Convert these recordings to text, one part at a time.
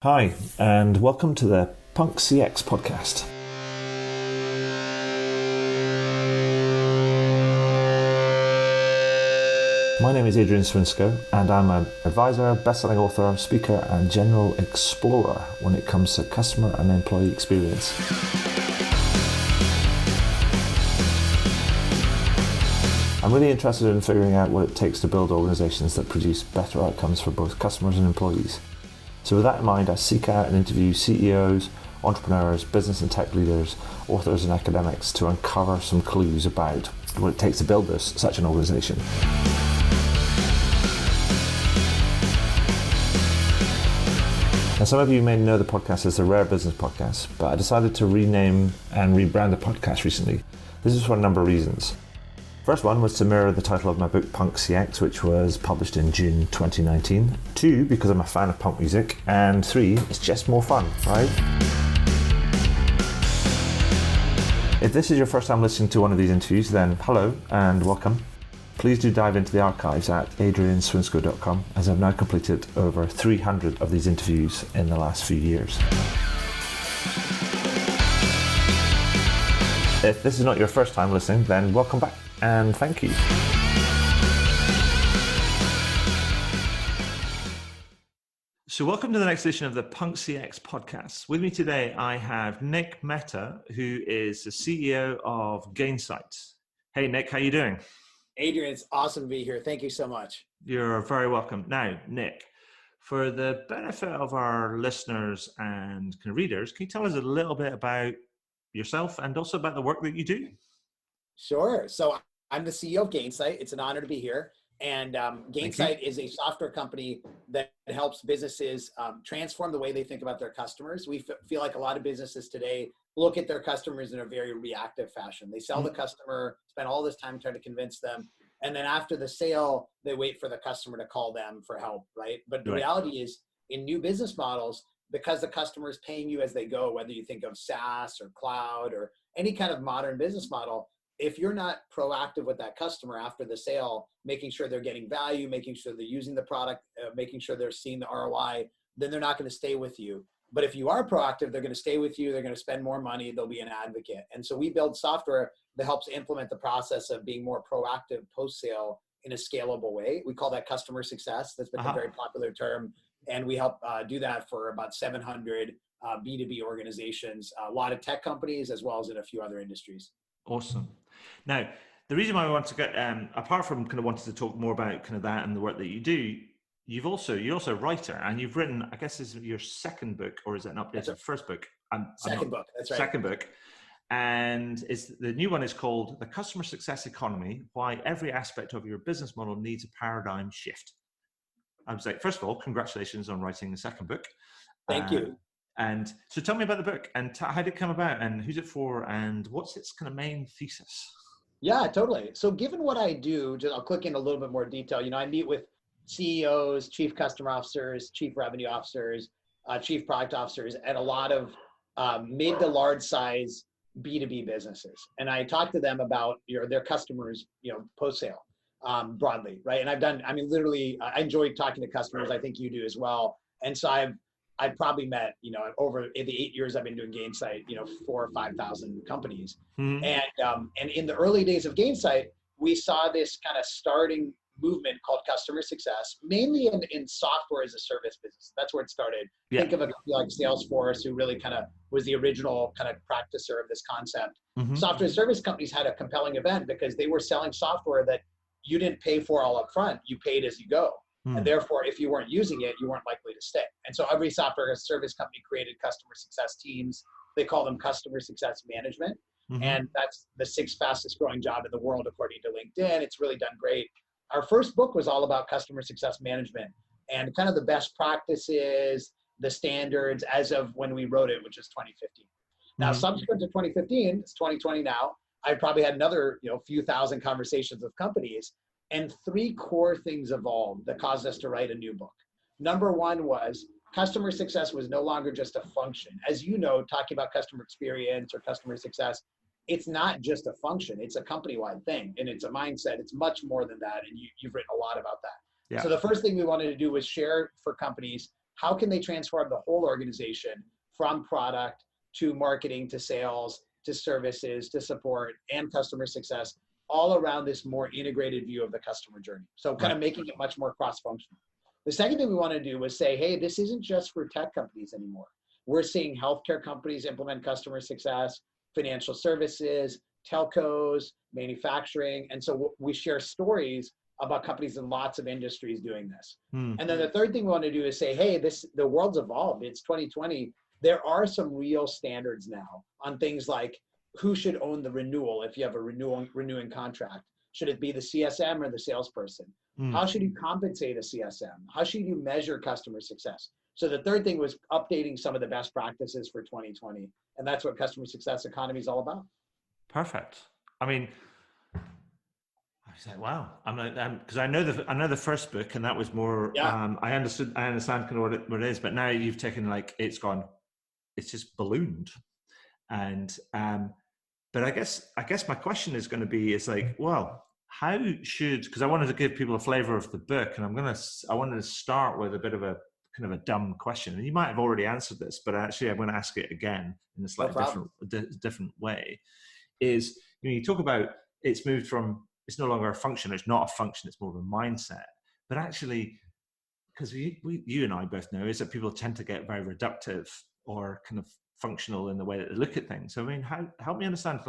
Hi, and welcome to the Punk CX podcast. My name is Adrian Swinsko, and I'm an advisor, best-selling author, speaker, and general explorer when it comes to customer and employee experience. I'm really interested in figuring out what it takes to build organizations that produce better outcomes for both customers and employees. So with that in mind, I seek out and interview CEOs, entrepreneurs, business and tech leaders, authors and academics to uncover some clues about what it takes to build such an organization. Now, some of you may know the podcast as the Rare Business Podcast, but I decided to rename and rebrand the podcast recently. This is for a number of reasons. First one was to mirror the title of my book Punk CX, which was published in June 2019. 2, because I'm a fan of punk music. And 3, it's just more fun, right? If this is your first time listening to one of these interviews, then hello and welcome. Please do dive into the archives at adrianswinsko.com, as I've now completed over 300 of these interviews in the last few years. If this is not your first time listening, then welcome back and thank you. So welcome to the next edition of the Punk CX podcast. With me today, I have Nick Mehta, who is the CEO of Gainsight. Hey, Nick, how you doing? Adrian, it's awesome to be here. Thank you so much. You're very welcome. Now, Nick, for the benefit of our listeners and readers, can you tell us a little bit about yourself and also about the work that you do? Sure. So I'm the CEO of Gainsight. It's an honor to be here. And Gainsight is a software company that helps businesses transform the way they think about their customers. We feel like a lot of businesses today look at their customers in a very reactive fashion. They sell the customer, spend all this time trying to convince them. And then after the sale, they wait for the customer to call them for help, right? But the reality is, in new business models, because the customer is paying you as they go, whether you think of SaaS or cloud or any kind of modern business model, if you're not proactive with that customer after the sale, making sure they're getting value, making sure they're using the product, making sure they're seeing the ROI, then they're not going to stay with you. But if you are proactive, they're going to stay with you, they're going to spend more money, they'll be an advocate. And so we build software that helps implement the process of being more proactive post-sale in a scalable way. We call that customer success. That's been a very popular term. And we help do that for about 700 B2B organizations, a lot of tech companies, as well as in a few other industries. Awesome. Now, the reason why we want to get, apart from wanting to talk more about that and the work that you do, you're also a writer, and you've written, I guess this is your second book, or is it an update? It's your first book. Second book, that's right. Second book. And the new one is called The Customer Success Economy, Why Every Aspect of Your Business Model Needs a Paradigm Shift. I was like, first of all, congratulations on writing the second book. Thank you. And so tell me about the book and how did it come about and who's it for and what's its main thesis? Yeah, totally. So given what I do, I'll click in a little bit more detail. I meet with CEOs, chief customer officers, chief revenue officers, chief product officers at a lot of mid to large size B2B businesses. And I talk to them about their customers, post-sale broadly, right? And I enjoy talking to customers. I think you do as well. And so I've probably met, over the 8 years I've been doing Gainsight, 4,000 or 5,000 companies. Mm-hmm. And in the early days of Gainsight, we saw this kind of starting movement called customer success, mainly in software as a service business. That's where it started. Yeah. Think of a company like Salesforce, who really was the original practicer of this concept. Mm-hmm. Software as service companies had a compelling event because they were selling software that you didn't pay for all up front. You paid as you go. And therefore, if you weren't using it, you weren't likely to stay. And so every software as a service company created customer success teams. They call them customer success management. Mm-hmm. And that's the 6th fastest growing job in the world, according to LinkedIn. It's really done great. Our first book was all about customer success management and the best practices, the standards as of when we wrote it, which is 2015. Now, subsequent to 2015, it's 2020 now, I probably had another few thousand conversations with companies. And 3 core things evolved that caused us to write a new book. Number one was customer success was no longer just a function. As you know, talking about customer experience or customer success, it's not just a function. It's a company-wide thing, and it's a mindset. It's much more than that, and you've written a lot about that. Yeah. So the first thing we wanted to do was share for companies how can they transform the whole organization from product to marketing to sales to services to support and customer success, all around this more integrated view of the customer journey. So kind of making it much more cross-functional. The second thing we want to do was say, hey, this isn't just for tech companies anymore. We're seeing healthcare companies implement customer success, financial services, telcos, manufacturing. And so we share stories about companies in lots of industries doing this. And then the third thing we want to do is say, hey, the world's evolved. It's 2020. There are some real standards now on things like who should own the renewal if you have a renewing contract. Should it be the CSM or the salesperson? How should you compensate a CSM? How should you measure customer success? So the third thing was updating some of the best practices for 2020. And that's what Customer Success Economy is all about. Perfect. I mean, I was like, wow. I'm like, because I know the first book, and that was more. Yeah. I understand kind of what it is, but now you've taken it's just ballooned, and but I guess my question is going to be well, how because I wanted to give people a flavor of the book, and I wanted to start with a bit of a kind of a dumb question, and you might have already answered this, but actually I'm going to ask it again in a slightly different way. Is you talk about it's moved from it's no longer a function, it's not a function, it's more of a mindset. But actually, because you and I both know is that people tend to get very reductive or kind of functional in the way that they look at things. So I mean, help me understand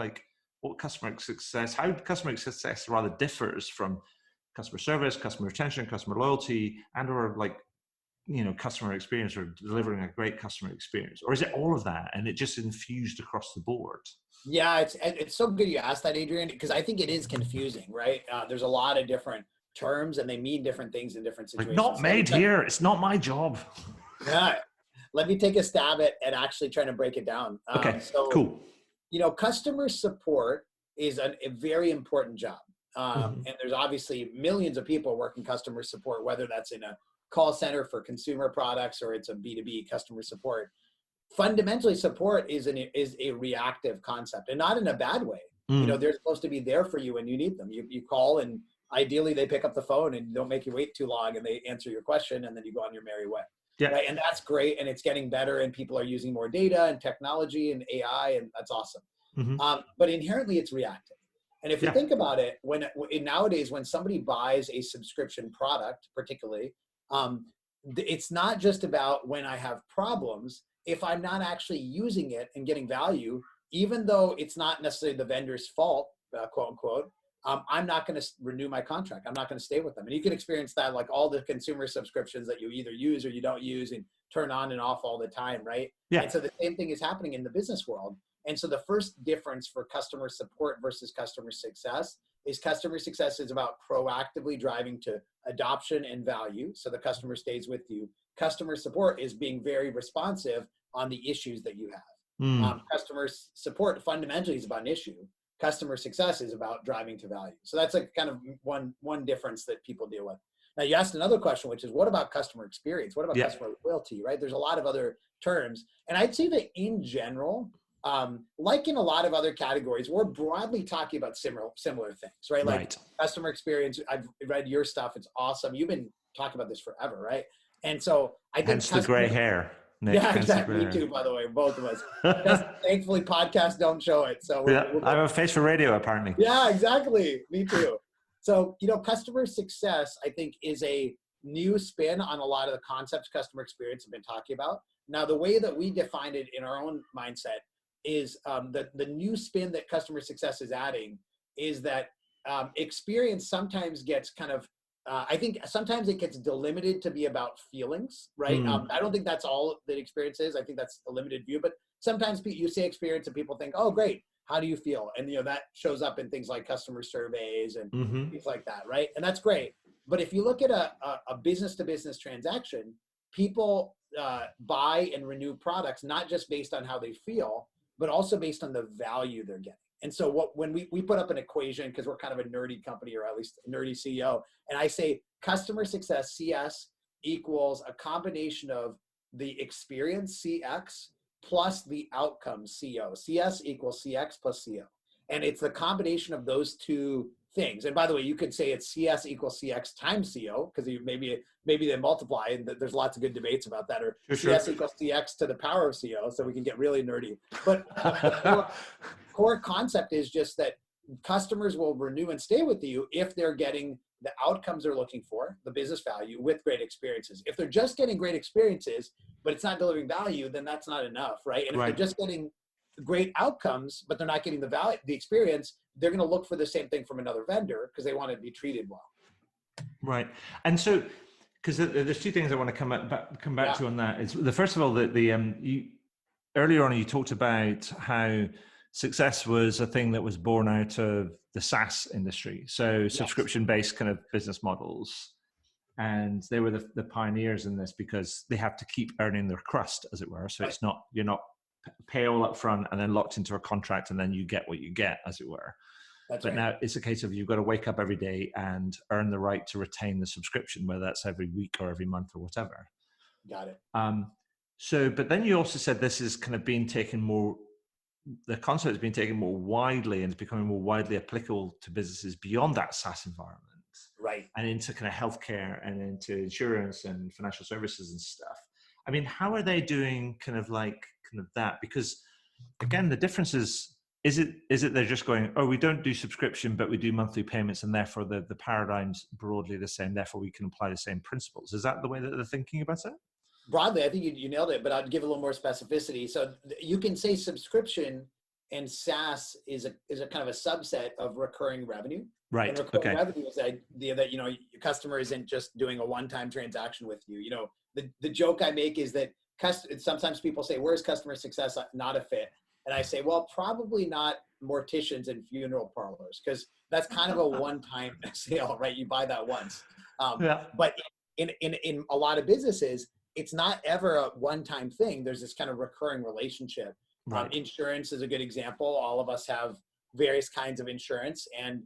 what customer success rather differs from customer service, customer retention, customer loyalty, and or customer experience or delivering a great customer experience, or is it all of that and it just infused across the board? Yeah, it's so good you asked that, Adrian, because I think it is confusing, right? There's a lot of different terms and they mean different things in different situations. Not made here. It's not my job. Yeah. Let me take a stab at actually trying to break it down. Okay, cool. Customer support is a very important job. And there's obviously millions of people working customer support, whether that's in a call center for consumer products or it's a B2B customer support. Fundamentally, support is a reactive concept, and not in a bad way. They're supposed to be there for you when you need them. You call, and ideally they pick up the phone and don't make you wait too long, and they answer your question, and then you go on your merry way. Yeah. Right? And that's great, and it's getting better, and people are using more data and technology and AI, and that's awesome. But inherently, it's reactive. And if you think about it, nowadays when somebody buys a subscription product, particularly, it's not just about when I have problems. If I'm not actually using it and getting value, even though it's not necessarily the vendor's fault, quote unquote, I'm not going to renew my contract. I'm not going to stay with them. And you can experience that like all the consumer subscriptions that you either use or you don't use and turn on and off all the time, right? Yeah. And so the same thing is happening in the business world. And so the first difference for customer support versus customer success is about proactively driving to adoption and value. So the customer stays with you. Customer support is being very responsive on the issues that you have. Customer support fundamentally is about an issue. Customer success is about driving to value. So that's like kind of one difference that people deal with. Now you asked another question, which is what about customer experience? What about customer loyalty, right? There's a lot of other terms. And I'd say that in general, like in a lot of other categories, we're broadly talking about similar things, right? Like customer experience. I've read your stuff. It's awesome. You've been talking about this forever, right? And so I think hence the gray hair. Nick, yeah, exactly. Me too, by the way, both of us. Thankfully, podcasts don't show it. So I have a face for radio, apparently. Yeah, exactly. Me too. So, customer success, I think, is a new spin on a lot of the concepts customer experience have been talking about. Now, the way that we define it in our own mindset is the new spin that customer success is adding is that experience sometimes gets kind of I think sometimes it gets delimited to be about feelings, right? I don't think that's all that experience is. I think that's a limited view, but sometimes you say experience and people think, oh, great. How do you feel? And, that shows up in things like customer surveys and things like that, right? And that's great. But if you look at a business-to-business transaction, people buy and renew products, not just based on how they feel, but also based on the value they're getting. And so when we put up an equation, because we're kind of a nerdy company, or at least a nerdy CEO, and I say customer success, CS, equals a combination of the experience, CX, plus the outcome, CO. CS equals CX plus CO. And it's the combination of those two things. And by the way, you could say it's CS equals CX times CO, because maybe they multiply, and there's lots of good debates about that, or CS equals CX to the power of CO, so we can get really nerdy. But the core concept is just that customers will renew and stay with you if they're getting the outcomes they're looking for, the business value, with great experiences. If they're just getting great experiences, but it's not delivering value, then that's not enough, right? And if they're just getting great outcomes, but they're not getting the value, the experience, they're going to look for the same thing from another vendor because they want to be treated well. Right. And so, because there's two things I want to come back to on that. Is the first of all, that you earlier on you talked about how success was a thing that was born out of the SaaS industry. So subscription-based kind of business models. And they were the pioneers in this because they have to keep earning their crust, as it were. So it's not, you're not pay all up front and then locked into a contract and then you get what you get, as it were. But now it's a case of you've got to wake up every day and earn the right to retain the subscription, whether that's every week or every month or whatever. Got it. But then you also said this is kind of being taken more, the concept has been taken more widely and it's becoming more widely applicable to businesses beyond that SaaS environment. Right. And into kind of healthcare and into insurance and financial services and stuff. I mean, how are they doing kind of that? Because again, the difference is it they're just going, oh, we don't do subscription, but we do monthly payments, and therefore the paradigm's broadly the same, therefore we can apply the same principles. Is that the way that they're thinking about it? Broadly, I think you nailed it, but I'd give a little more specificity. So you can say subscription and SaaS is a kind of a subset of recurring revenue. Right. And recurring revenue is the idea that, your customer isn't just doing a one-time transaction with you. The joke I make is that sometimes people say, where's customer success not a fit? And I say, well, probably not morticians and funeral parlors, because that's kind of a one-time sale, right? You buy that once. But in a lot of businesses, it's not ever a one-time thing. There's this kind of recurring relationship. Right. Insurance is a good example. All of us have various kinds of insurance, and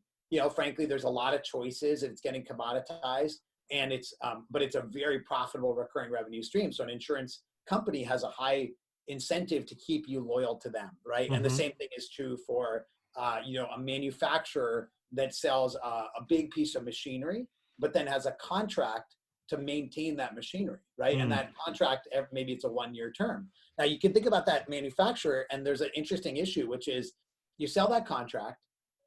frankly, there's a lot of choices, and it's getting commoditized, and but it's a very profitable recurring revenue stream. So an insurance company has a high incentive to keep you loyal to them, right? Mm-hmm. And the same thing is true for a manufacturer that sells a big piece of machinery, but then has a contract to maintain that machinery, right? And that contract, maybe it's a 1-year term. Now you can think about that manufacturer, and there's an interesting issue, which is you sell that contract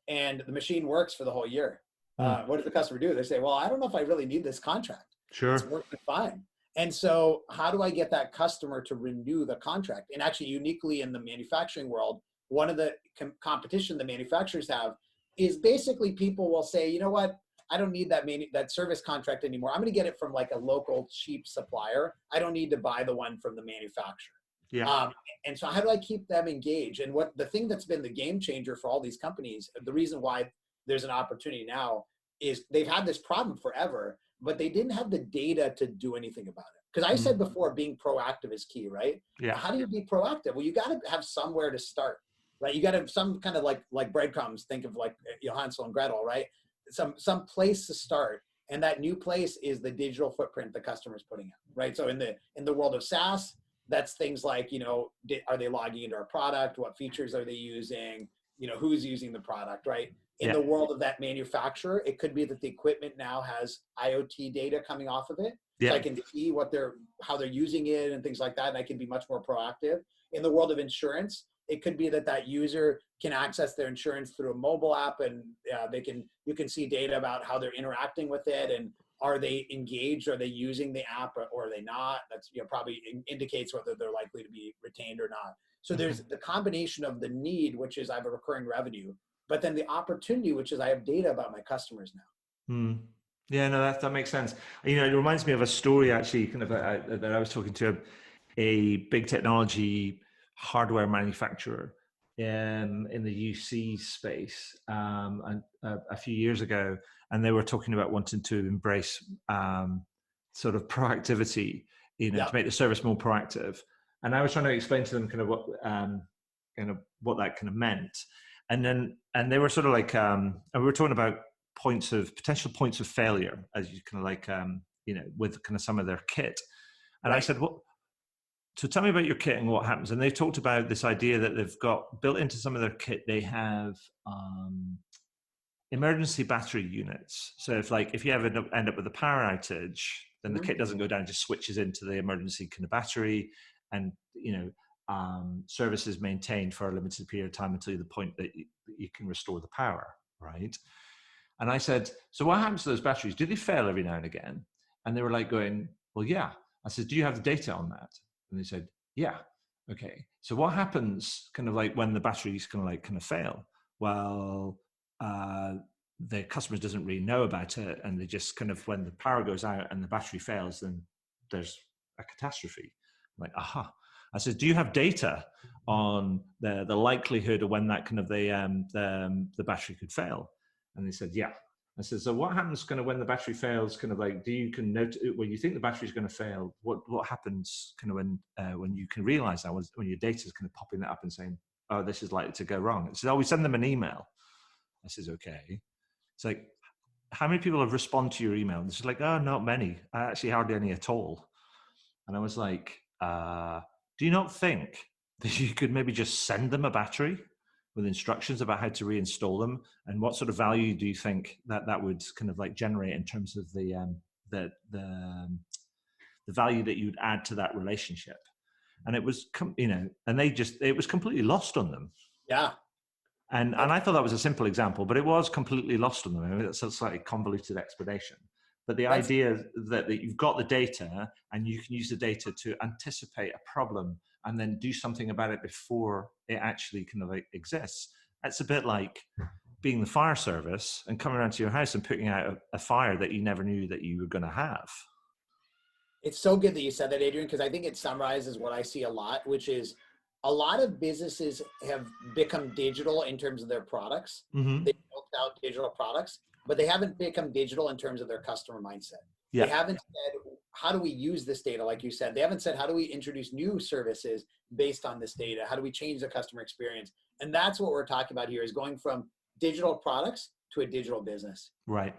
and the machine works for the whole year. What does the customer do? They say, well, I don't know if I really need this contract. Sure. It's working fine. And so how do I get that customer to renew the contract? And actually uniquely in the manufacturing world, one of the competition the manufacturers have is basically people will say, you know what? I don't need that service contract anymore. I'm going to get it from like a local cheap supplier. I don't need to buy the one from the manufacturer. Yeah. And so how do I keep them engaged? And the thing that's been the game changer for all these companies, the reason why there's an opportunity now is they've had this problem forever, but they didn't have the data to do anything about it. Because I said before, being proactive is key, right? Yeah. How do you be proactive? Well, you got to have somewhere to start, right? You got to have some kind of like breadcrumbs. Think of like Hansel and Gretel, right? Some place to start, and that new place is the digital footprint the customer's putting out, right? So in the world of SaaS, that's things like, are they logging into our product? What features are they using? Who's using the product, right? In the world of that manufacturer, it could be that the equipment now has IoT data coming off of it. Yeah. So I can see how they're using it and things like that, and I can be much more proactive. In the world of insurance, it could be that user can access their insurance through a mobile app, and you can see data about how they're interacting with it, and are they engaged? Are they using the app, or are they not? That's probably indicates whether they're likely to be retained or not. So there's the combination of the need, which is I have a recurring revenue, but then the opportunity, which is I have data about my customers now. Yeah, no, that makes sense. It reminds me of a story actually, kind of that I was talking to a big technology hardware manufacturer in the UC space a few years ago, and they were talking about wanting to embrace sort of proactivity, to make the service more proactive. And I was trying to explain to them kind of what that kind of meant, and they were sort of like, and we were talking about potential points of failure, as you kind of like, with kind of some of their kit. And I said, so tell me about your kit and what happens. And they talked about this idea that they've got built into some of their kit. They have emergency battery units. So if you ever end up with a power outage, then the Mhm. kit doesn't go down, it just switches into the emergency kind of battery, and service is maintained for a limited period of time until the point that you can restore the power, right? And I said, so what happens to those batteries? Do they fail every now and again? And they were like going, well, yeah. I said, do you have the data on that? And they said, yeah. Okay. So what happens kind of like when the batteries kind of fail? Well, the customer doesn't really know about it. And they just kind of, when the power goes out and the battery fails, then there's a catastrophe. I'm like, aha. I said, do you have data on the likelihood of when that kind of the battery could fail? And they said, yeah. I said, so what happens kind of when the battery fails? Kind of like, do you can note when you think the battery is going to fail? What happens kind of when you can realize that when your data is kind of popping that up and saying, oh, this is likely to go wrong? It said, oh, we send them an email. I says, okay. It's like, how many people have responded to your email? And it's like, oh, not many. Actually, hardly any at all. And I was like, do you not think that you could maybe just send them a battery with instructions about how to reinstall them, and what sort of value do you think that would kind of like generate in terms of the value that you'd add to that relationship? And it was, and it was completely lost on them. Yeah. And I thought that was a simple example, but it was completely lost on them. I mean, it's a slightly convoluted explanation. But the idea that you've got the data and you can use the data to anticipate a problem and then do something about it before it actually kind of like exists. It's a bit like being the fire service and coming around to your house and putting out a fire that you never knew that you were going to have. It's so good that you said that, Adrian, because I think it summarizes what I see a lot, which is a lot of businesses have become digital in terms of their products. Mm-hmm. They built out digital products, but they haven't become digital in terms of their customer mindset. Yeah. They haven't said, how do we use this data? Like you said, they haven't said, how do we introduce new services based on this data? How do we change the customer experience? And that's what we're talking about here, is going from digital products to a digital business. Right.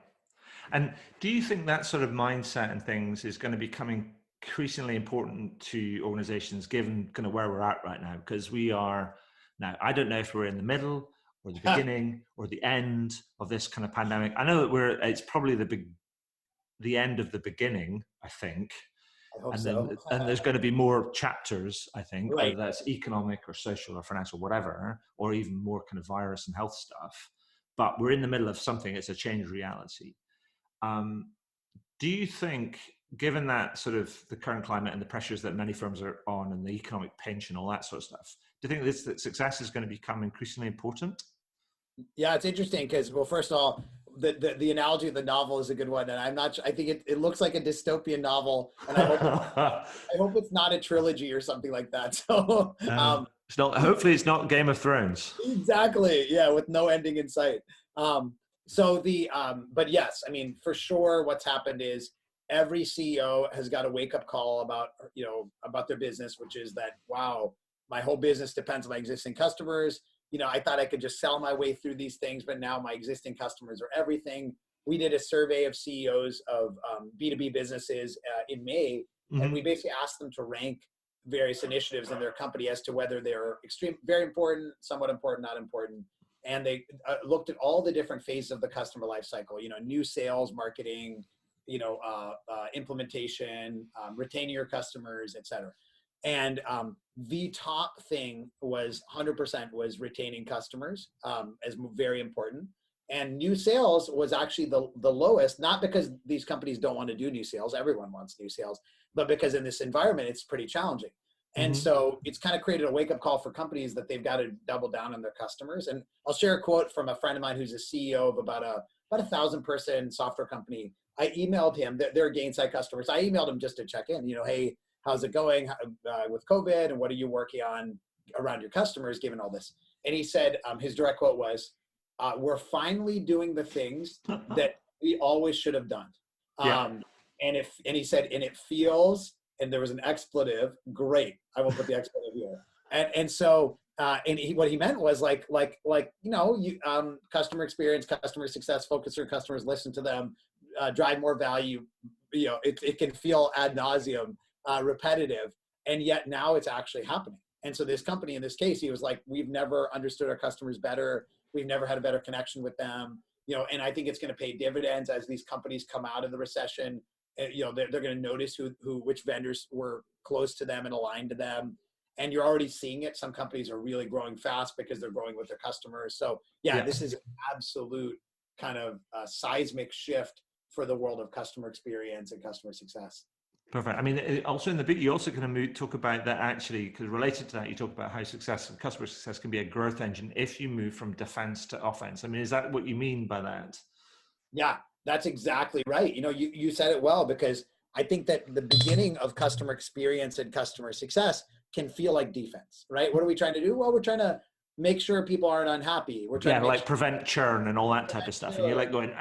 And do you think that sort of mindset and things is going to become increasingly important to organizations, given kind of where we're at right now? Because we are now, I don't know if we're in the middle or the beginning or the end of this kind of pandemic. I know that it's probably the end of the beginning, I think. I hope and so. And there's going to be more chapters, I think, right. Whether that's economic or social or financial, whatever, or even more kind of virus and health stuff. But we're in the middle of something. It's a changed reality. Do you think, given that sort of the current climate and the pressures that many firms are on and the economic pinch and all that sort of stuff, do you think that success is going to become increasingly important? Yeah, it's interesting because, well, first of all, the analogy of the novel is a good one, and I'm not. I think it looks like a dystopian novel, and I hope it's not a trilogy or something like that. So it's not. Hopefully, it's not Game of Thrones. Exactly. Yeah, with no ending in sight. But yes, I mean, for sure, what's happened is every CEO has got a wake up call about their business, which is that, wow, my whole business depends on my existing customers. I thought I could just sell my way through these things, but now my existing customers are everything. We did a survey of CEOs of B2B businesses in May, mm-hmm. and we basically asked them to rank various initiatives in their company as to whether they're very important, somewhat important, not important. And they looked at all the different phases of the customer life cycle, new sales, marketing, implementation, retaining your customers, et cetera. And the top thing was 100% was retaining customers as very important. And new sales was actually the lowest, not because these companies don't want to do new sales. Everyone wants new sales, but because in this environment, it's pretty challenging. And mm-hmm. so it's kind of created a wake-up call for companies that they've got to double down on their customers. And I'll share a quote from a friend of mine who's a CEO of about a 1,000-person software company. I emailed him, they're Gainsight customers. I emailed him just to check in, hey, how's it going with COVID, and what are you working on around your customers given all this? And he said, his direct quote was, we're finally doing the things that we always should have done. Yeah. And he said, and it feels, and there was an expletive, great. I will put the expletive here. And so, what he meant was customer experience, customer success, focus your customers, listen to them, drive more value. It can feel ad nauseum, repetitive, and yet now it's actually happening. And so this company, in this case, he was like, we've never understood our customers better. We've never had a better connection with them. and I think it's going to pay dividends as these companies come out of the recession. They're going to notice which vendors were close to them and aligned to them. And you're already seeing it. Some companies are really growing fast because they're growing with their customers. So this is an absolute kind of seismic shift for the world of customer experience and customer success. Perfect. I mean, also in the book, you also kind of talk about that actually, because related to that, you talk about how customer success can be a growth engine if you move from defense to offense. I mean, is that what you mean by that? Yeah, that's exactly right. You said it well, because I think that the beginning of customer experience and customer success can feel like defense, right? What are we trying to do? Well, we're trying to make sure people aren't unhappy. We're trying to prevent churn and all that type of stuff. And you're like going,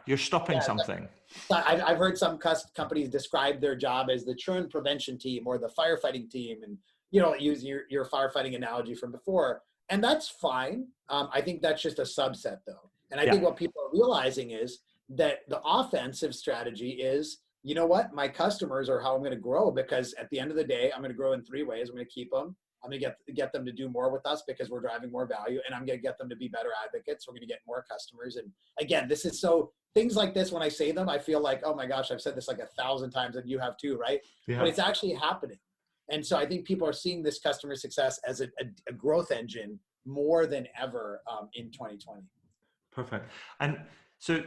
you're stopping something. I've heard some companies describe their job as the churn prevention team or the firefighting team, and use your firefighting analogy from before, and that's fine. I think that's just a subset, though. And I think what people are realizing is that the offensive strategy is, you know what, my customers are how I'm going to grow, because at the end of the day, I'm going to grow in 3 ways. I'm going to keep them. I'm going to get them to do more with us because we're driving more value, and I'm going to get them to be better advocates. We're going to get more customers. And again, this is things like this, when I say them, I feel like, oh my gosh, I've said this like 1,000 times, and you have too, right? Yeah. But it's actually happening. And so I think people are seeing this customer success as a growth engine more than ever in 2020. Perfect. And so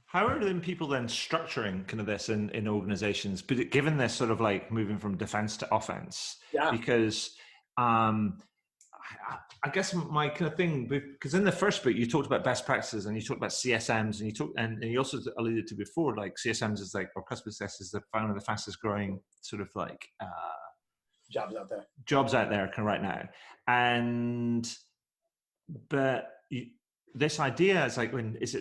how are then people then structuring kind of this in organizations, but given this sort of like moving from defense to offense? Yeah. Because I guess my kind of thing, because in the first book you talked about best practices and you talked about CSMs, and you also alluded to before, like CSMs is like, or customer success is one of the fastest growing sort of like jobs out there kind of right now. But this idea is like,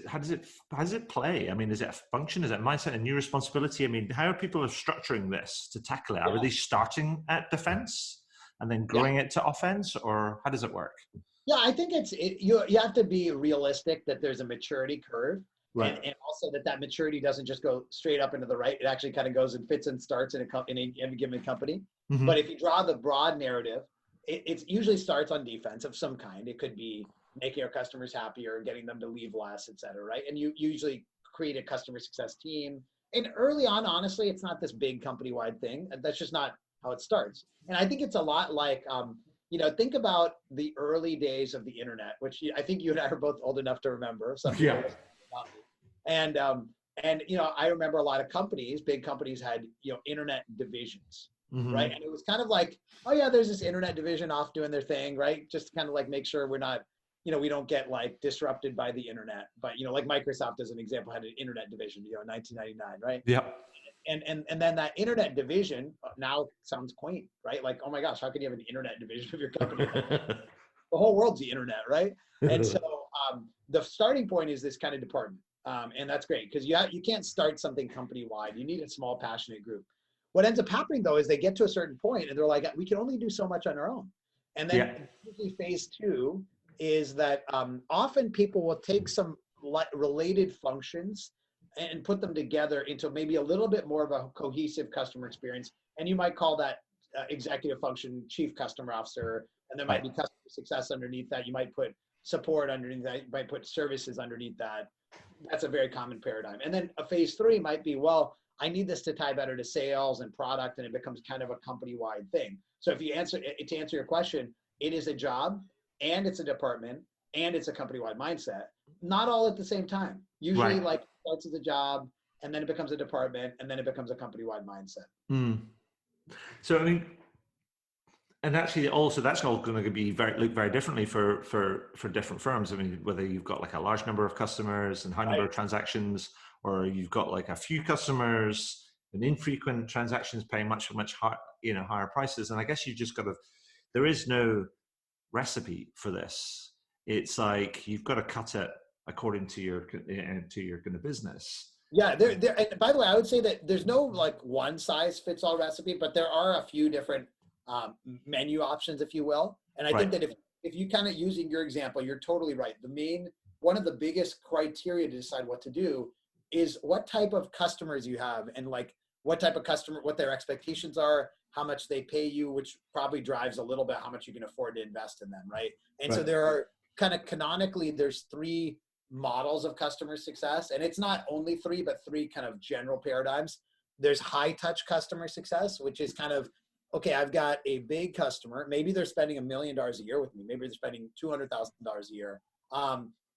how does it play? I mean, is it a function? Is it mindset, a new responsibility? I mean, how are people structuring this to tackle it? Are they starting at defense and then growing it to offense, or how does it work? Yeah, I think you have to be realistic that there's a maturity curve, right? And also that maturity doesn't just go straight up into the right. It actually kind of goes and fits and starts in a given company. Mm-hmm. But if you draw the broad narrative, it usually starts on defense of some kind. It could be making our customers happier, getting them to leave less, et cetera, right? And you usually create a customer success team. And early on, honestly, it's not this big company-wide thing. That's just not how it starts. And I think it's a lot like, think about the early days of the internet, which I think you and I are both old enough to remember. And I remember a lot of big companies had, internet divisions. Mm-hmm. Right. And it was kind of like, oh yeah, there's this internet division off doing their thing, right? Just to kind of like make sure we're not, we don't get like disrupted by the internet. But, like Microsoft as an example had an internet division, in 1999, right? Yeah. And then that internet division now sounds quaint, right? Like, oh my gosh, how can you have an internet division of your company? The whole world's the internet, right? And so the starting point is this kind of department. And that's great because you can't start something company-wide. You need a small, passionate group. What ends up happening, though, is they get to a certain point and they're like, we can only do so much on our own. And then usually phase 2 is that often people will take some related functions and put them together into maybe a little bit more of a cohesive customer experience. And you might call that executive function chief customer officer, and there might be customer success underneath that. You might put support underneath that. You might put services underneath that. That's a very common paradigm. And then a phase 3 might be, well, I need this to tie better to sales and product, and it becomes kind of a company-wide thing. So to answer your question, it is a job, and it's a department, and it's a company-wide mindset. Not all at the same time. Usually, like it starts as a job, and then it becomes a department, and then it becomes a company-wide mindset. Mm. So I mean, and actually, also that's all going to be look very differently for different firms. I mean, whether you've got like a large number of customers and high number of transactions, or you've got like a few customers and infrequent transactions paying much higher prices. And I guess you just got to. There is no recipe for this. It's like you've got to cut it according to your kind of business. Yeah, and by the way, I would say that there's no like one size fits all recipe, but there are a few different menu options, if you will. And I think that if you kind of using your example, you're totally right. One of the biggest criteria to decide what to do is what type of customers you have, and like what type of customer, what their expectations are, how much they pay you, which probably drives a little bit how much you can afford to invest in them, right? And so there are kind of canonically, there's 3 models of customer success. And it's not only three, but three kind of general paradigms. There's high touch customer success, which is kind of, okay, I've got a big customer. Maybe they're spending $1 million a year with me. Maybe they're spending $200,000 a year.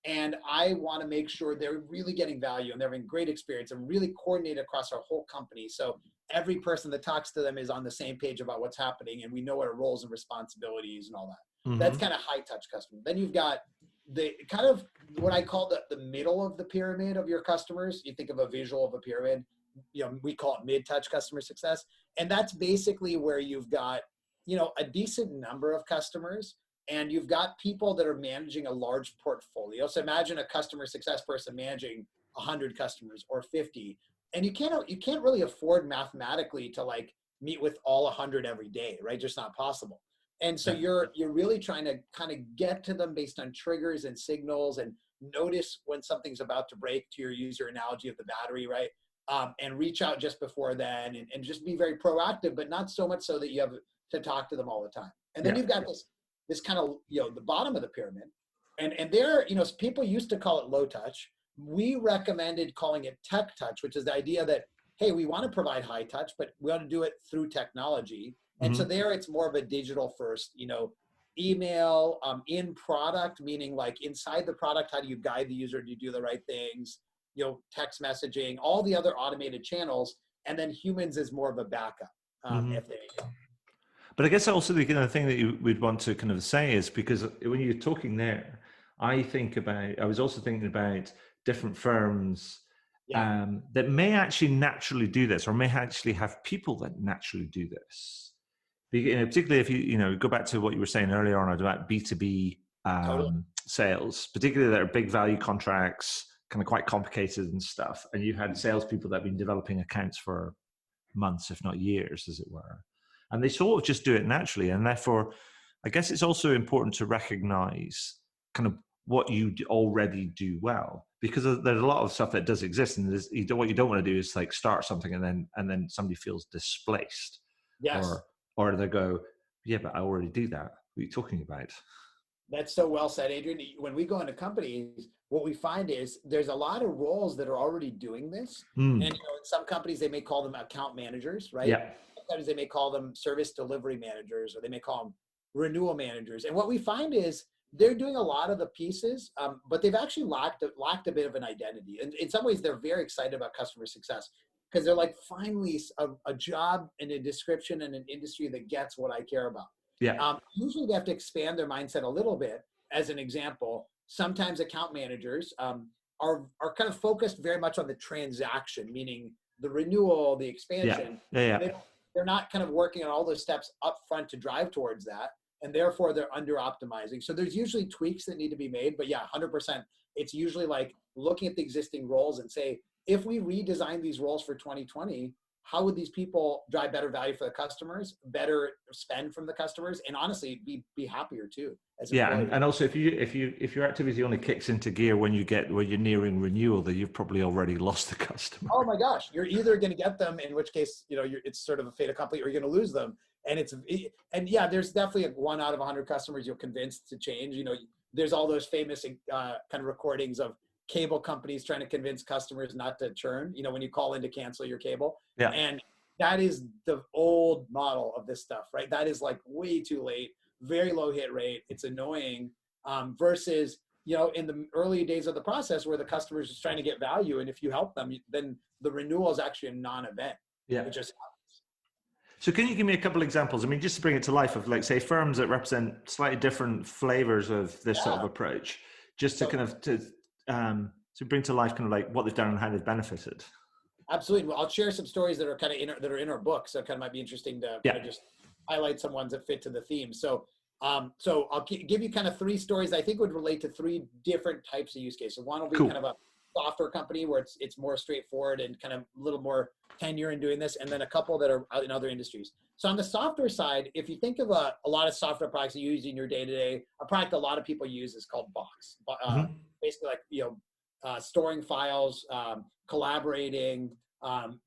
And I want to make sure they're really getting value and they're having great experience and really coordinate across our whole company. So every person that talks to them is on the same page about what's happening and we know our roles and responsibilities and all that. Mm-hmm. That's kind of high touch customer. Then you've got the kind of what I call the middle of the pyramid of your customers. You think of a visual of a pyramid, we call it mid-touch customer success. And that's basically where you've got, a decent number of customers and you've got people that are managing a large portfolio. So imagine a customer success person managing 100 customers or 50. And you can't really afford mathematically to like meet with all 100 every day, right? Just not possible. And so you're really trying to kind of get to them based on triggers and signals and notice when something's about to break, to your user analogy of the battery, right? And reach out just before then and just be very proactive, but not so much so that you have to talk to them all the time. And then you've got this kind of, the bottom of the pyramid. And there, people used to call it low touch. We recommended calling it tech touch, which is the idea that, hey, we want to provide high touch, but we want to do it through technology. And so there it's more of a digital first, email, in product, meaning like inside the product, how do you guide the user to do the right things, text messaging, all the other automated channels, and then humans is more of a backup. If they But I guess also the kind of thing that we'd want to kind of say is because when you're talking there, I was also thinking about different firms that may actually naturally do this or may actually have people that naturally do this. Particularly if you go back to what you were saying earlier on about B2B sales, particularly that are big value contracts, kind of quite complicated and stuff. And you've had salespeople that have been developing accounts for months, if not years, as it were. And they sort of just do it naturally. And therefore, I guess it's also important to recognize kind of what you already do well, because there's a lot of stuff that does exist. And what you don't want to do is like start something and then somebody feels displaced. Yes. Or they go, yeah, but I already do that. What are you talking about? That's so well said, Adrian. When we go into companies, what we find is there's a lot of roles that are already doing this. And in some companies, they may call them account managers, right? Yeah. Sometimes they may call them service delivery managers, or they may call them renewal managers. And what we find is they're doing a lot of the pieces, but they've actually lacked a bit of an identity. And in some ways, they're very excited about customer success, because they're like, finally, a job and a description in an industry that gets what I care about. Yeah. Usually they have to expand their mindset a little bit. As an example, sometimes account managers are kind of focused very much on the transaction, meaning the renewal, the expansion. Yeah. They're not kind of working on all those steps up front to drive towards that. And therefore they're under optimizing. So there's usually tweaks that need to be made, but 100%. It's usually like looking at the existing roles and say, if we redesign these roles for 2020, how would these people drive better value for the customers, better spend from the customers, and honestly be happier too? And also if your activity only kicks into gear when you're nearing renewal, then you've probably already lost the customer. Oh my gosh, you're either going to get them, in which case it's sort of a fait accompli, or you're going to lose them. And there's definitely 1 out of 100 customers you'll convince to change. There's all those famous kind of recordings of cable companies trying to convince customers not to churn, when you call in to cancel your cable. Yeah. And that is the old model of this stuff, right? That is like way too late, very low hit rate. It's annoying versus, in the early days of the process where the customer is just trying to get value. And if you help them, then the renewal is actually a non-event. Yeah. It just happens. So can you give me a couple examples? I mean, just to bring it to life of like, say, firms that represent slightly different flavors of this sort of approach, just to to bring to life kind of like what they've done and how they've benefited. Absolutely. Well, I'll share some stories that are kind of in our book. So it kind of might be interesting to kind of just highlight some ones that fit to the theme. So I'll give you kind of 3 stories I think would relate to 3 different types of use cases. One will be kind of a software company where it's more straightforward and kind of a little more tenure in doing this, and then a couple that are out in other industries. So on the software side, if you think of a lot of software products you use in your day-to-day, a product a lot of people use is called Box. Basically like, storing files, collaborating,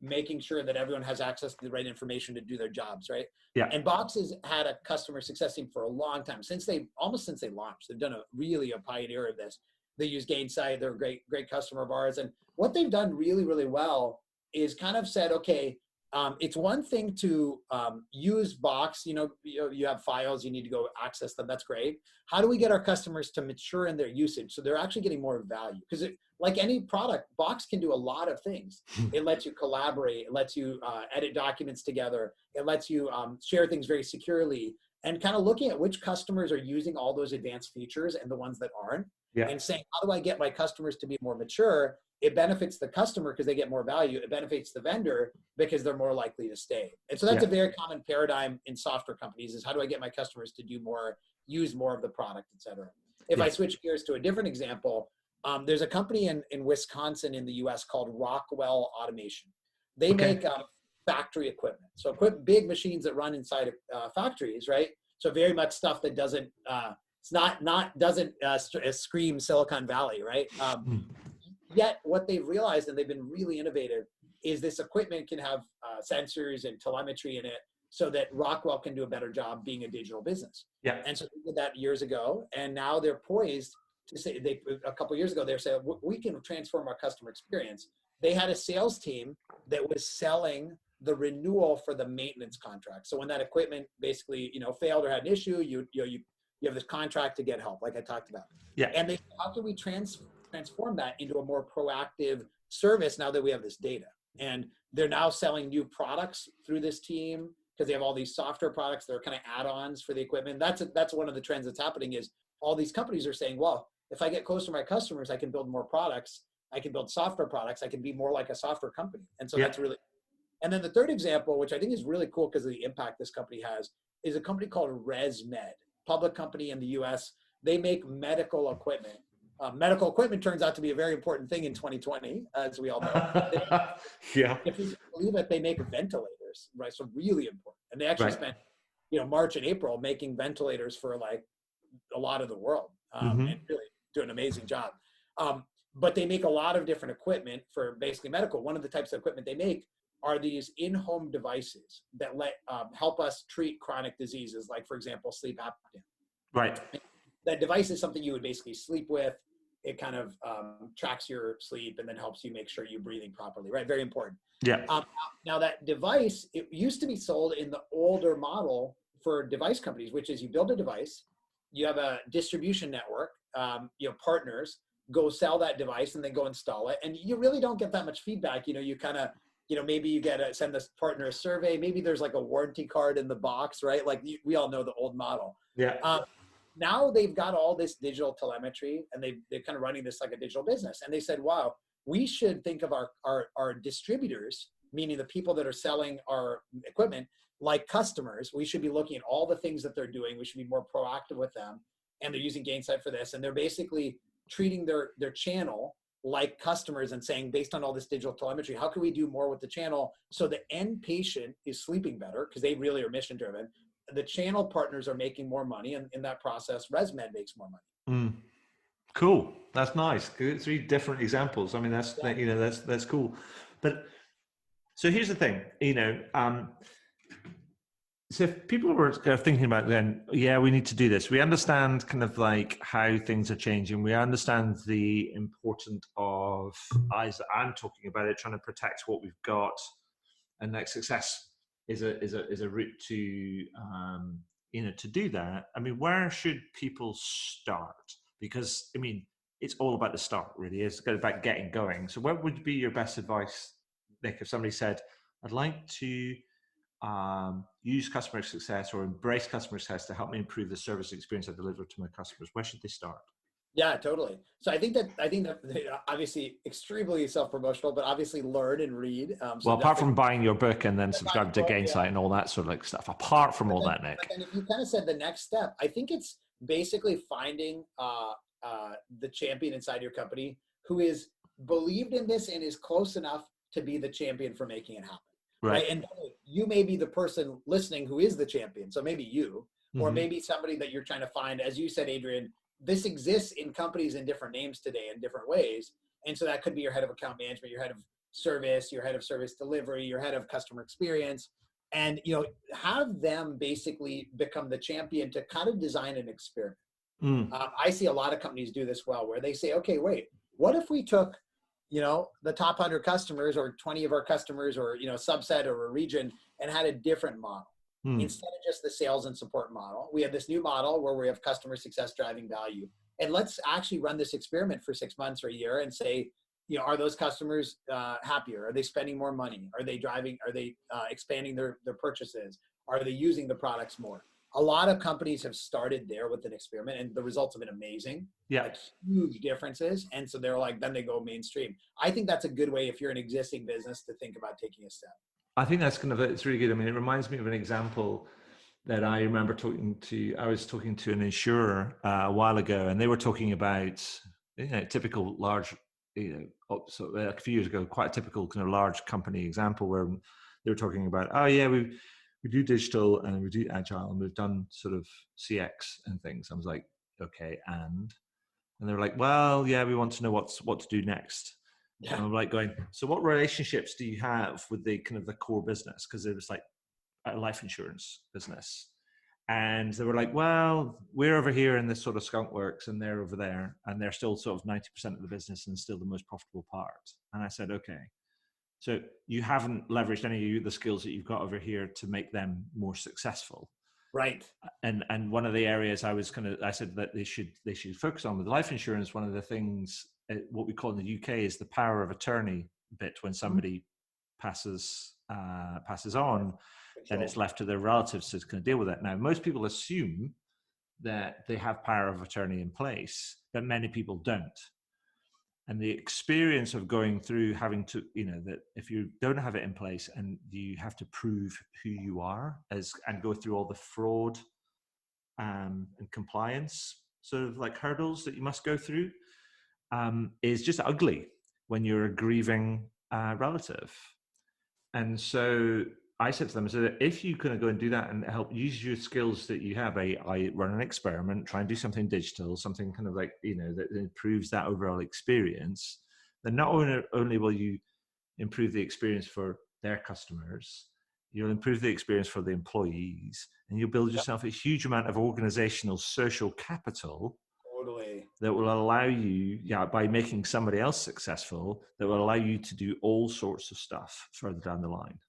making sure that everyone has access to the right information to do their jobs, right? Yeah. And Box has had a customer success team for a long time, since they launched. They've done a pioneer of this. They use Gainsight. They're a great customer of ours. And what they've done really, really well is kind of said, okay, it's one thing to use Box. You have files, you need to go access them. That's great. How do we get our customers to mature in their usage so they're actually getting more value? Because like any product, Box can do a lot of things. It lets you collaborate. It lets you edit documents together. It lets you share things very securely. And kind of looking at which customers are using all those advanced features and the ones that aren't, and saying, how do I get my customers to be more mature? It benefits the customer because they get more value. It benefits the vendor because they're more likely to stay. And so that's a very common paradigm in software companies, is how do I get my customers to do more, use more of the product, et cetera. If I switch gears to a different example, there's a company in Wisconsin in the US called Rockwell Automation. They make factory equipment. So big machines that run inside of factories, right? So very much stuff that doesn't, doesn't scream Silicon Valley, right? Yet what they've realized, and they've been really innovative, is this equipment can have sensors and telemetry in it so that Rockwell can do a better job being a digital business. And so they did that years ago, and now they're poised to say, a couple of years ago, they said, we can transform our customer experience. They had a sales team that was selling the renewal for the maintenance contract. So when that equipment basically, failed or had an issue, you have this contract to get help, like I talked about. And they said, how can we transform that into a more proactive service now that we have this data? And they're now selling new products through this team because they have all these software products that are kind of add-ons for the equipment. That's one of the trends that's happening, is all these companies are saying, well, if I get close to my customers, I can build more products. I can build software products. I can be more like a software company. And so that's really. And then the third example, which I think is really cool because of the impact this company has, is a company called ResMed, public company in the US. They make medical equipment. Medical equipment turns out to be a very important thing in 2020, as we all know. If you believe it, they make ventilators, right? So really important. And they actually spent, March and April making ventilators for like a lot of the world, and really do an amazing job. But they make a lot of different equipment for basically medical. One of the types of equipment they make are these in-home devices that help us treat chronic diseases, like, for example, sleep apnea. That device is something you would basically sleep with. It kind of tracks your sleep and then helps you make sure you're breathing properly, right? Very important. Now that device, it used to be sold in the older model for device companies, which is you build a device, you have a distribution network, partners go sell that device and then go install it. And you really don't get that much feedback. You kind of, maybe you send this partner a survey. Maybe there's like a warranty card in the box, right? Like we all know the old model. Now they've got all this digital telemetry, and they're kind of running this like a digital business. And they said, wow, we should think of our distributors, meaning the people that are selling our equipment, like customers. We should be looking at all the things that they're doing. We should be more proactive with them. And they're using Gainsight for this. And they're basically treating their channel like customers and saying, based on all this digital telemetry, how can we do more with the channel so the end patient is sleeping better, because they really are mission driven. The channel partners are making more money, and in that process, ResMed makes more money. Cool. That's nice. 3 different examples. I mean, that's cool. But so here's the thing, so if people were thinking about then, we need to do this. We understand kind of like how things are changing. We understand the importance of, as I'm talking about it, trying to protect what we've got, and like success is a route to to do that. I mean, where should people start? Because I mean, it's all about the start, really. It's about getting going. So what would be your best advice, Nick, if somebody said, I'd like to use customer success or embrace customer success to help me improve the service experience I deliver to my customers? Where should they start? Yeah, totally. So I think that obviously extremely self-promotional, but obviously learn and read. Well, apart from buying your book and then subscribe to Gainsight and all that sort of like stuff, apart from all that, Nick. And if you kind of said the next step, I think it's basically finding the champion inside your company who is believed in this and is close enough to be the champion for making it happen. Right. And you may be the person listening who is the champion. So maybe you, or maybe somebody that you're trying to find. As you said, Adrian, this exists in companies in different names today in different ways. And so that could be your head of account management, your head of service, your head of service delivery, your head of customer experience, and have them basically become the champion to kind of design an experiment. Mm. I see a lot of companies do this well, where they say, okay, wait, what if we took, the top 100 customers or 20 of our customers, or, subset or a region, and had a different model Mm. instead of just the sales and support model. We have this new model where we have customer success driving value. And let's actually run this experiment for 6 months or a year and say, are those customers happier? Are they spending more money? Are they expanding their purchases? Are they using the products more? A lot of companies have started there with an experiment, and the results have been amazing. Yeah. Like huge differences. And so they're like, then they go mainstream. I think that's a good way, if you're an existing business, to think about taking a step. I think that's it's really good. I mean, it reminds me of an example that I remember I was talking to an insurer a while ago, and they were talking about, typical large, so a few years ago, quite a typical kind of large company example where they were talking about, oh yeah, we do digital and we do agile and we've done sort of CX and things. I was like, okay, and they were like, well, yeah, we want to know what to do next. Yeah. And I'm like going, so what relationships do you have with the kind of the core business? Because it was like a life insurance business. And they were like, well, we're over here in this sort of skunk works and they're over there. And they're still sort of 90% of the business and still the most profitable part. And I said, okay, so you haven't leveraged any of the skills that you've got over here to make them more successful. Right. And one of the areas I said that they should focus on with life insurance, one of the things, what we call in the UK is the power of attorney bit. When somebody passes on, then it's left to their relatives to kind of deal with it. Now, most people assume that they have power of attorney in place, but many people don't. And the experience of going through having to, that if you don't have it in place and you have to prove who you are and go through all the fraud and compliance sort of like hurdles that you must go through, is just ugly when you're a grieving relative. And so I said to them, so that if you kind of go and do that and help use your skills that you have, I run an experiment, try and do something digital, something kind of like, that improves that overall experience, then not only will you improve the experience for their customers, you'll improve the experience for the employees, and you'll build yourself a huge amount of organizational social capital. Totally. That will allow you, by making somebody else successful, that will allow you to do all sorts of stuff further down the line.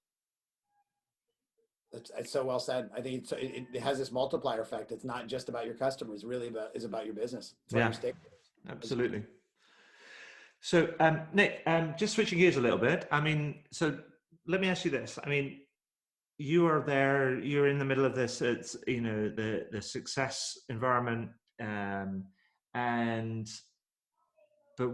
It's so well said. I think it has this multiplier effect. It's not just about your customers, really is about your business. It's about your stakeholders. Absolutely. So, Nick, just switching gears a little bit. I mean, so let me ask you this. I mean, you are there, you're in the middle of this, it's, the success environment, but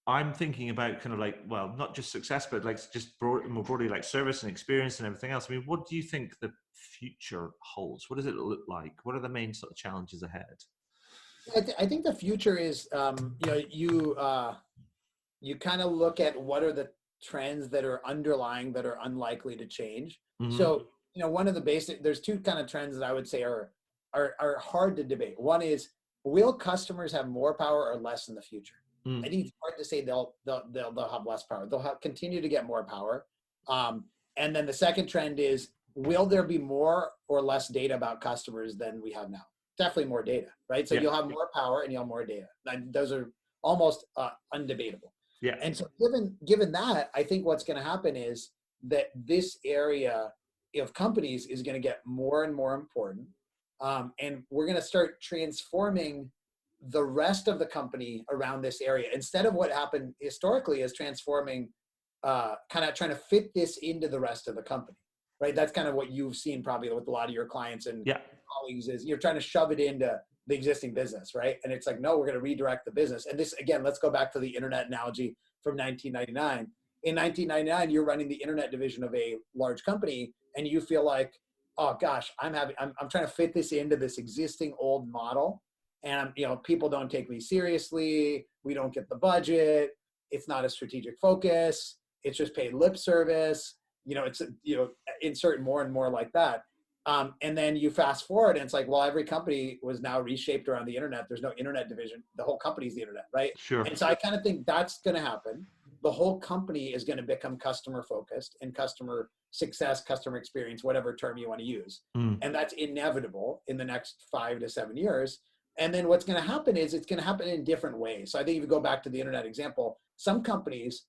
I'm thinking about kind of like, well, not just success, but like just more broadly, like service and experience and everything else. I mean, what do you think the future holds? What does it look like? What are the main sort of challenges ahead? I think the future is, you kind of look at what are the trends that are underlying that are unlikely to change. Mm-hmm. So, one of the there's two kind of trends that I would say are hard to debate. One is, will customers have more power or less in the future? I think it's hard to say they'll have less power. They'll continue to get more power. And then the second trend is, will there be more or less data about customers than we have now? Definitely more data, right? So you'll have more power and you'll have more data. And those are almost undebatable. Yeah. And so given that, I think what's going to happen is that this area of companies is going to get more and more important. And we're going to start transforming the rest of the company around this area. Instead of what happened historically is transforming, kind of trying to fit this into the rest of the company, right? That's kind of what you've seen probably with a lot of your clients and colleagues, is you're trying to shove it into the existing business, right? And it's like, no, we're going to redirect the business. And this, again, let's go back to the internet analogy from 1999. In 1999, you're running the internet division of a large company and you feel like, oh gosh, I'm trying to fit this into this existing old model. And, people don't take me seriously. We don't get the budget. It's not a strategic focus. It's just paid lip service. It's, insert more and more like that. And then you fast forward and it's like, well, every company was now reshaped around the internet. There's no internet division. The whole company's the internet, right? Sure. And so I kind of think that's going to happen. The whole company is going to become customer focused and customer success, customer experience, whatever term you want to use. And that's inevitable in the next 5 to 7 years. And then what's going to happen is it's going to happen in different ways. So I think if you go back to the internet example, some companies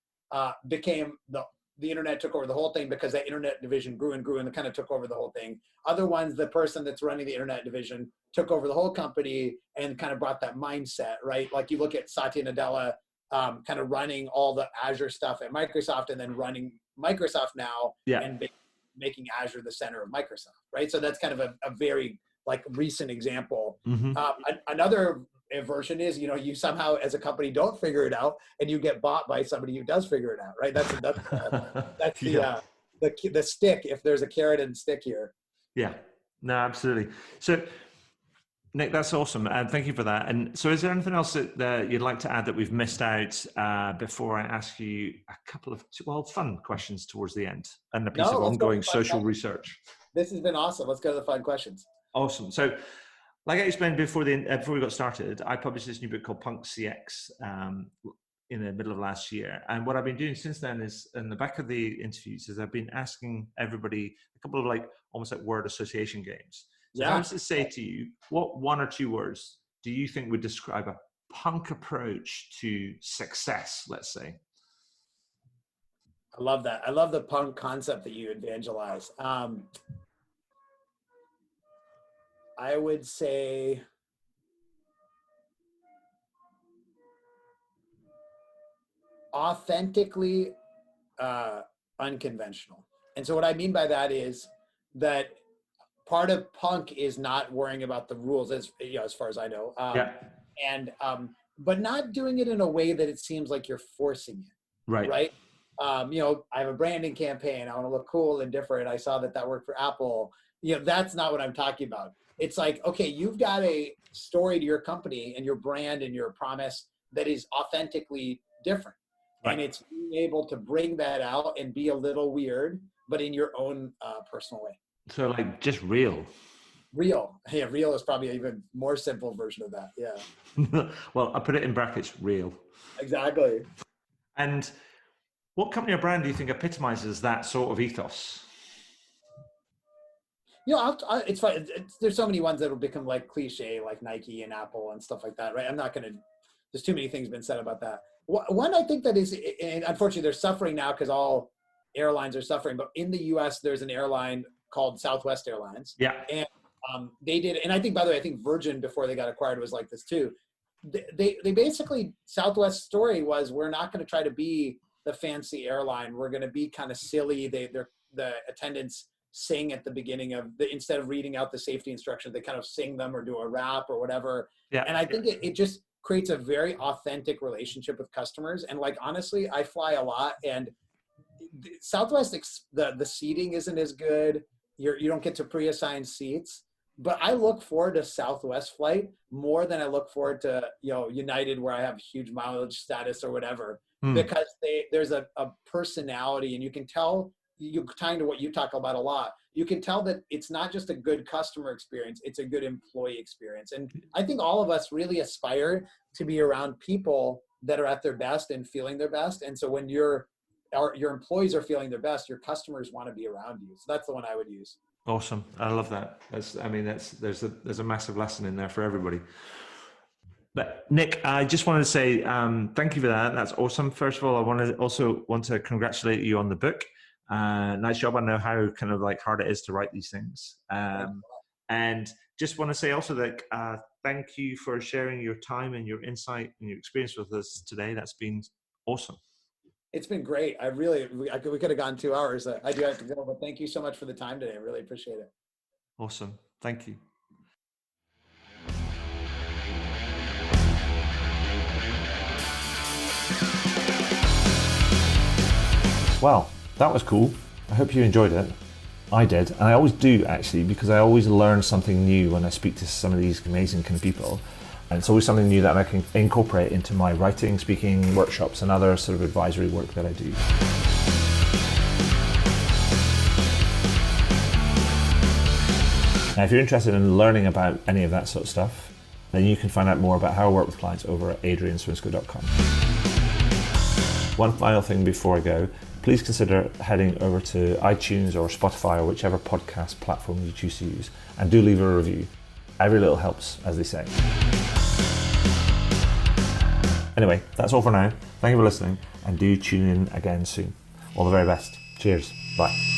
became the internet took over the whole thing because that internet division grew and grew and kind of took over the whole thing. Other ones, the person that's running the internet division took over the whole company and kind of brought that mindset, right? Like you look at Satya Nadella kind of running all the Azure stuff at Microsoft and then running Microsoft now and making Azure the center of Microsoft, right? So that's kind of a very like recent example. Another version is, you somehow as a company don't figure it out and you get bought by somebody who does figure it out, right? That's the stick, if there's a carrot and stick here. Yeah, no, absolutely. So Nick, that's awesome. And thank you for that. And so is there anything else that you'd like to add that we've missed out before I ask you a couple of, fun questions towards the end and a piece of ongoing social research? This has been awesome. Let's go to the fun questions. Awesome. So like I explained before we got started, I published this new book called Punk CX in the middle of last year. And what I've been doing since then is, in the back of the interviews, is I've been asking everybody a couple of almost like word association games. So how does it say to you, what one or two words do you think would describe a punk approach to success, let's say? I love that. I love the punk concept that you evangelize. I would say authentically unconventional. And so what I mean by that is that part of punk is not worrying about the rules, as far as I know, but not doing it in a way that it seems like you're forcing it. Right. I have a branding campaign. I want to look cool and different. I saw that worked for Apple. That's not what I'm talking about. It's like, okay, you've got a story to your company and your brand and your promise that is authentically different. Right. And it's being able to bring that out and be a little weird, but in your own personal way. So just real. Real. Yeah, real is probably an even more simple version of that. Yeah. Well, I put it in brackets, real. Exactly. And what company or brand do you think epitomizes that sort of ethos? It's fine. There's so many ones that will become like cliche, like Nike and Apple and stuff like that, right? I'm not going to, there's too many things been said about that. One I think that is, and unfortunately they're suffering now because all airlines are suffering, but in the US, there's an airline called Southwest Airlines. Yeah. And they did, and I think, by the way, I think Virgin before they got acquired was like this too. They basically, Southwest's story was, we're not going to try to be the fancy airline. We're going to be kind of silly. The attendants sing at the beginning of instead of reading out the safety instructions, they kind of sing them or do a rap or whatever. Yeah. And I think it just creates a very authentic relationship with customers. And honestly, I fly a lot, and Southwest, the seating isn't as good. You don't get to pre-assigned seats, but I look forward to Southwest flight more than I look forward to, United, where I have huge mileage status or whatever, because there's a personality, and you can tell, tying to what you talk about a lot, you can tell that it's not just a good customer experience, it's a good employee experience. And I think all of us really aspire to be around people that are at their best and feeling their best. And so when your employees are feeling their best, your customers want to be around you. So that's the one I would use. Awesome. I love that. There's a massive lesson in there for everybody. But Nick, I just wanted to say thank you for that. That's awesome. First of all, I want to congratulate you on the book. Nice job. I know how kind of hard it is to write these things. And just want to say also that thank you for sharing your time and your insight and your experience with us today. That's been awesome. It's been great. We could have gone 2 hours. I do have to go, but thank you so much for the time today. I really appreciate it. Awesome. Thank you. Well, that was cool. I hope you enjoyed it. I did, and I always do actually, because I always learn something new when I speak to some of these amazing kind of people. And it's always something new that I can incorporate into my writing, speaking, workshops, and other sort of advisory work that I do. Now, if you're interested in learning about any of that sort of stuff, then you can find out more about how I work with clients over at adrianswinscoe.com. One final thing before I go, please consider heading over to iTunes or Spotify or whichever podcast platform you choose to use, and do leave a review. Every little helps, as they say. Anyway, that's all for now. Thank you for listening, and do tune in again soon. All the very best. Cheers. Bye.